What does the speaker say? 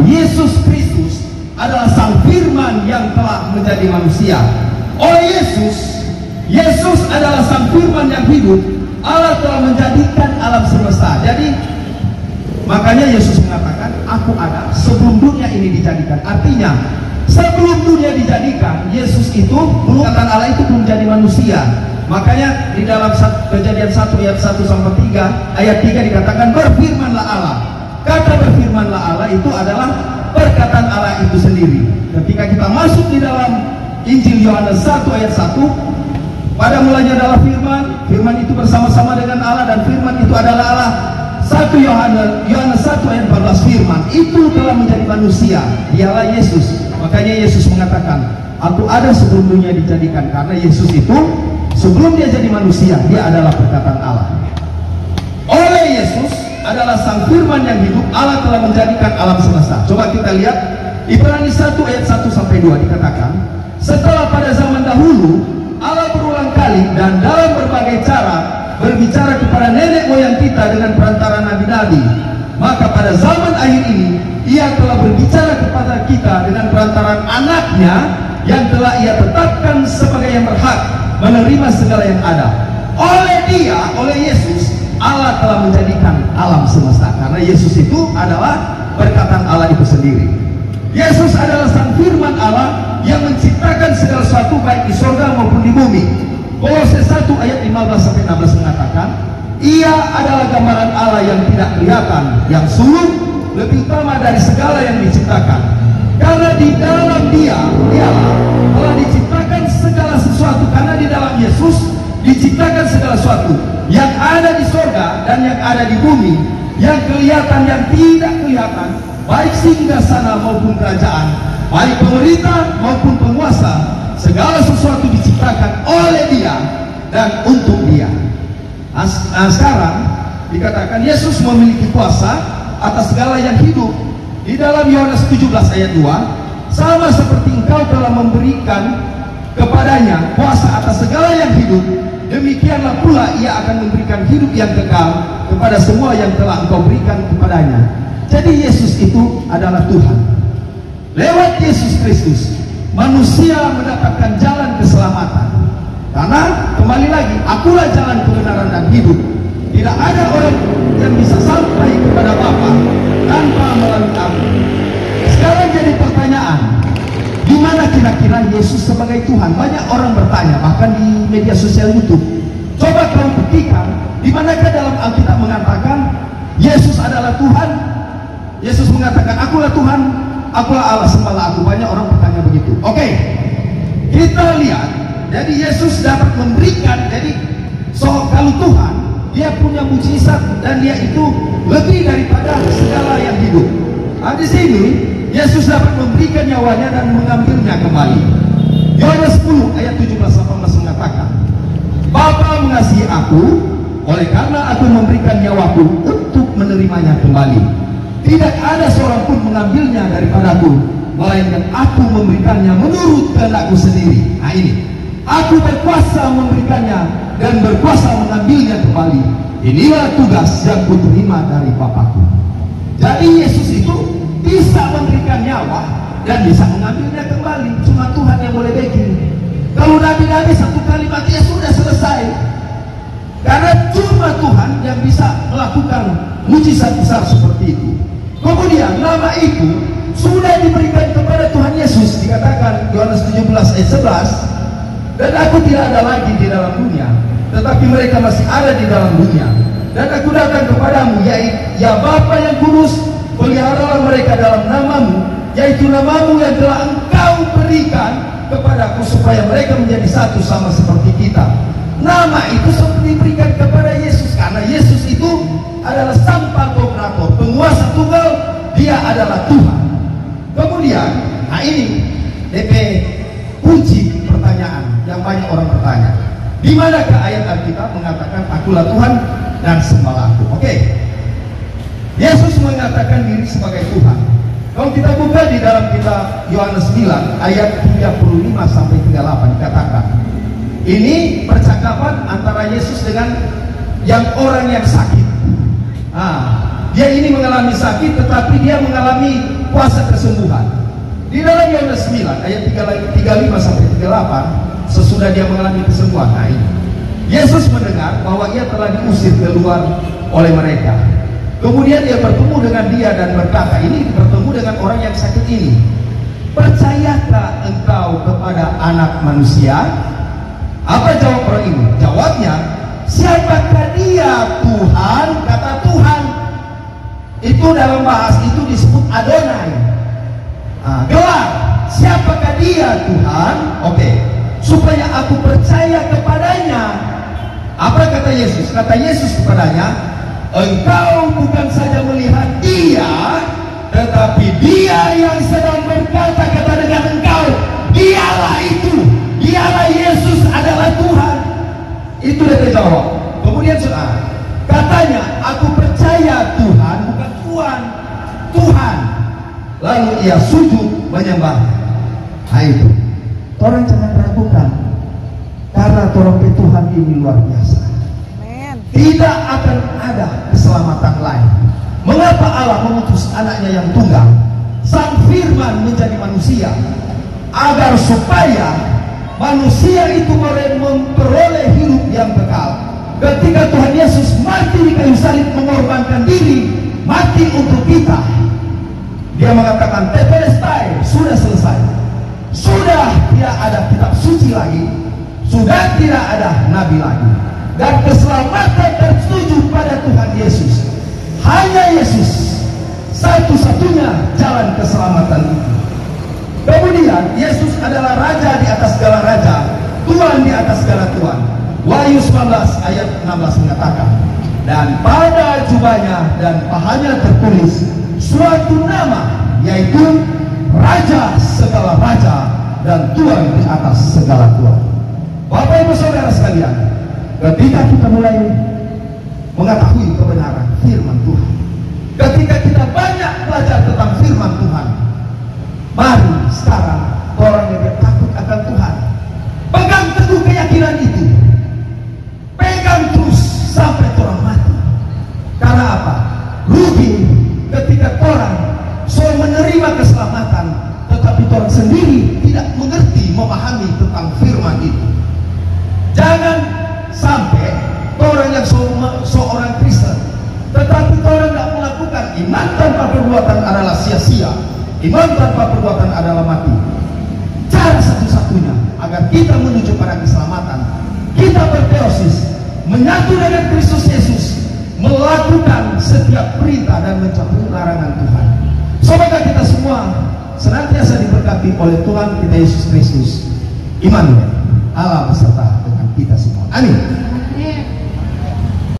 Yesus Kristus adalah Sang Firman yang telah menjadi manusia. Oleh Yesus adalah Sang Firman yang hidup. Allah telah menjadikan alam semesta. Jadi makanya Yesus mengatakan, aku ada sebelum dunia ini dijadikan. Artinya sebelum dunia dijadikan, Yesus itu belum, kata Allah itu belum jadi manusia. Makanya di dalam Kejadian 1 ayat 1 sampai 3 ayat 3 dikatakan berfirmanlah Allah. Kata berfirmanlah Allah itu adalah perkataan Allah itu sendiri. Ketika kita masuk di dalam Injil Yohanes 1 ayat 1, pada mulanya adalah firman, firman itu bersama-sama dengan Allah dan firman itu adalah Allah. 1 Yohanes 1 ayat 14, firman itu telah menjadi manusia, dialah Yesus. Makanya Yesus mengatakan, aku ada sebelum dunia dijadikan. Karena Yesus itu sebelum dia jadi manusia, dia adalah perkataan Allah. Oleh Yesus adalah Sang Firman yang hidup, Allah telah menjadikan alam semesta. Coba kita lihat Ibrani 1 ayat 1 sampai 2 dikatakan, setelah pada zaman dahulu Allah berulang kali dan dalam berbagai cara berbicara kepada nenek moyang kita dengan perantara nabi-nabi, maka pada zaman akhir ini Ia telah berbicara kepada kita dengan perantara anaknya yang telah Ia tetapkan sebagai yang berhak menerima segala yang ada. Oleh Dia, oleh Yesus, Allah telah menjadikan alam semesta. Karena Yesus itu adalah perkataan Allah itu sendiri. Yesus adalah Sang Firman Allah yang menciptakan segala sesuatu baik di surga maupun di bumi. Kolose 1 ayat 15 sampai 16 mengatakan, Ia adalah gambaran Allah yang tidak kelihatan, yang sulung, lebih utama dari segala yang diciptakan. Karena di dalam Dialah telah diciptakan segala sesuatu. Karena di dalam Yesus diciptakan segala sesuatu yang ada di surga dan yang ada di bumi, yang kelihatan, yang tidak kelihatan, baik singgasana maupun kerajaan, baik pemerintah maupun penguasa. Segala sesuatu diciptakan oleh Dia dan untuk Dia. Nah, sekarang dikatakan Yesus memiliki kuasa atas segala yang hidup. Di dalam Yohanes 17 ayat 2, sama seperti Engkau telah memberikan kepadanya kuasa atas segala yang hidup, demikianlah pula Ia akan memberikan hidup yang kekal kepada semua yang telah Engkau berikan kepadanya. Jadi Yesus itu adalah Tuhan. Lewat Yesus Kristus manusia mendapatkan jalan keselamatan. Karena kembali lagi, akulah jalan kebenaran dan hidup. Tidak ada orang yang bisa sampai kepada Bapa tanpa melalui aku. Sekarang jadi pertanyaan, di mana kira-kira Yesus sebagai Tuhan? Banyak orang bertanya, bahkan di media sosial YouTube. Coba kamu buktikan, di manakah dalam Alkitab mengatakan Yesus adalah Tuhan? Yesus mengatakan, akulah Tuhan, akulah Allah, sembahlah aku. Banyak orang bertanya begitu. Oke, kita lihat. Jadi Yesus dapat memberikan, jadi kalau Tuhan, Dia punya mujizat dan Dia itu lebih daripada segala yang hidup. Nah, di sini Yesus dapat memberikan nyawanya dan mengambilnya kembali. Yohanes 10 ayat 17-18 mengatakan, Bapa mengasihi aku, oleh karena aku memberikan nyawaku untuk menerimanya kembali. Tidak ada seorang pun mengambilnya daripadaku, melainkan aku memberikannya menurut kehendakku sendiri. Nah ini, aku berkuasa memberikannya dan berkuasa mengambilnya kembali. Inilah tugas yang kuterima dari Bapakku. Jadi Yesus itu bisa memberikan nyawa dan bisa mengambilnya kembali. Cuma Tuhan yang boleh bikin. Kalau nabi-nabi satu kali mati ya sudah selesai. Karena cuma Tuhan yang bisa melakukan mujizat besar seperti itu. Kemudian nama itu sudah diberikan kepada Tuhan Yesus. Dikatakan Yohanes 17 ayat 11, dan aku tidak ada lagi di dalam dunia, tetapi mereka masih ada di dalam dunia. Dan aku datang kepadamu, ya Bapa yang kudus, peliharalah mereka dalam namamu, yaitu namamu yang telah Engkau berikan kepadaku, supaya mereka menjadi satu sama seperti kita. Nama itu diberikan kepada Yesus karena Yesus itu adalah Sang Pantokrator, penguasa tunggal. Dia adalah Tuhan. Kemudian, nah ini DP kunci pertanyaan yang banyak orang bertanya. Di manakah ayat Alkitab mengatakan akulah Tuhan dan sembahlah aku? Oke. Yesus mengatakan diri sebagai Tuhan. Kalau kita buka di dalam kitab Yohanes 9 ayat 35 sampai 38 dikatakan, ini percakapan antara Yesus dengan yang orang yang sakit. Dia ini mengalami sakit, tetapi dia mengalami kuasa kesembuhan. Di dalam Yohanes 9 ayat 35 sampai 38, sesudah dia mengalami kesembuhan, nah ini Yesus mendengar bahwa ia telah diusir keluar oleh mereka. Kemudian dia bertemu dengan dia dan berkata, ini bertemu dengan orang yang sakit ini, percayakah engkau kepada Anak Manusia? Apa jawab orang ini? Jawabnya, siapakah dia Tuhan? Kata Tuhan itu dalam bahasa itu disebut Adonai. Gelar, siapakah dia Tuhan? Oke, supaya aku percaya kepadanya. Apa kata Yesus? Kata Yesus kepadanya, engkau bukan saja melihat dia, tetapi dia yang sedang berkata-kata dengan engkau, dialah itu, dialah Yesus adalah Tuhan. Itu dia jawab. Kemudian katanya, aku percaya Tuhan, bukan Tuhan, Tuhan. Lalu ia sujud menyembah. Nah itu, orang jangan ragukan, karena orang Tuhan ini luar biasa. Tidak akan ada keselamatan lain. Mengapa Allah mengutus anaknya yang tunggal, Sang Firman menjadi manusia, agar supaya manusia itu memperoleh hidup yang kekal. Ketika Tuhan Yesus mati di kayu salib, mengorbankan diri, mati untuk kita, dia mengatakan tetelestai, sudah selesai. Sudah tidak ada kitab suci lagi, sudah tidak ada nabi lagi, dan keselamatan tertuju pada Tuhan Yesus. Hanya Yesus satu-satunya jalan keselamatan itu. Kemudian Yesus adalah Raja di atas segala raja, Tuhan di atas segala Tuhan. Wahyu 19 ayat 16 mengatakan, dan pada jubahnya dan pahanya tertulis suatu nama, yaitu Raja segala raja dan Tuhan di atas segala Tuhan. Bapak Ibu Saudara sekalian, ketika kita mulai mengetahui kebenaran firman Tuhan, ketika kita banyak belajar tentang firman Tuhan, mari sekarang orang yang takut akan Tuhan, pegang teguh keyakinan itu, pegang terus sampai orang mati. Karena apa? Rugi ketika orang menerima keselamatan, tetapi orang sendiri tidak mengerti, memahami tentang firman itu. Jangan sampai orang yang seorang Kristen, tetapi orang tidak melakukan iman tanpa perbuatan adalah sia-sia. Iman tanpa perbuatan adalah mati. Cara satu-satunya agar kita menuju pada keselamatan, kita berteosis, menyatu dengan Kristus Yesus, melakukan setiap perintah dan menjauhi larangan Tuhan. Semoga kita semua senantiasa diberkati oleh Tuhan kita Yesus Kristus, Immanuel, Allah beserta dengan kita semua. Amin.